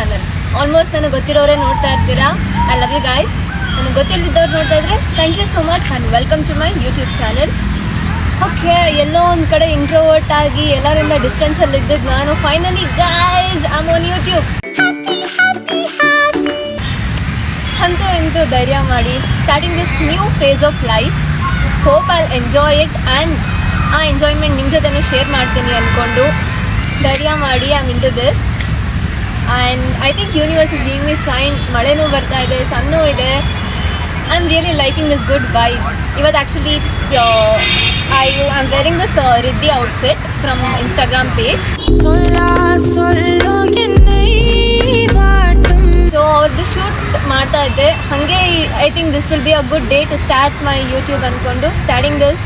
Channel. Almost ನನಗೆ ಗೊತ್ತಿರೋರೇ ನೋಡ್ತಾ ಇರ್ತೀರಾ. I love you guys. ನನಗೆ ಗೊತ್ತಿಲ್ಲದಿದ್ದವ್ರು ನೋಡ್ತಾ ಇದ್ರೆ thank you so much and welcome to my YouTube channel. Okay, ಎಲ್ಲೋ ಒಂದು ಕಡೆ ಇಂಟ್ರೋವರ್ಟ್ ಆಗಿ ಎಲ್ಲರಿಂದ ಡಿಸ್ಟೆನ್ಸಲ್ಲಿ ಇದ್ದಿದ್ದು ನಾನು finally guys I am on YouTube. ಅಂತೂ ಇಂತೂ ಧೈರ್ಯ ಮಾಡಿ starting this new phase of life. Hope I enjoy it and ಆ ಎಂಜಾಯ್ಮೆಂಟ್ ನಿಮ್ಮ ಜೊತೆನೂ ಶೇರ್ ಮಾಡ್ತೀನಿ ಅಂದ್ಕೊಂಡು ಧೈರ್ಯ ಮಾಡಿ I am into this. And I think universe is giving me sign. ಮಳೆನೂ ಬರ್ತಾ ಇದೆ, ಸನ್ನೂ ಇದೆ. I am really liking this good vibe. ಇವತ್ತು actually I am wearing this Riddhi outfit from Instagram page. So ಅವ್ರದ್ದು ಶೂಟ್ ಮಾಡ್ತಾ ಇದ್ದೆ ಹಾಗೆ. I think this will be a good day to start my YouTube ಅಂದ್ಕೊಂಡು starting this.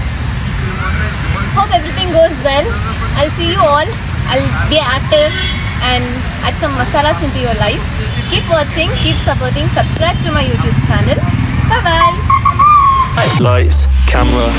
Hope everything goes well. I'll see you all. I'll be active and add some masalas into your life. Keep watching, keep supporting, subscribe to my YouTube channel. Bye bye. Lights, camera.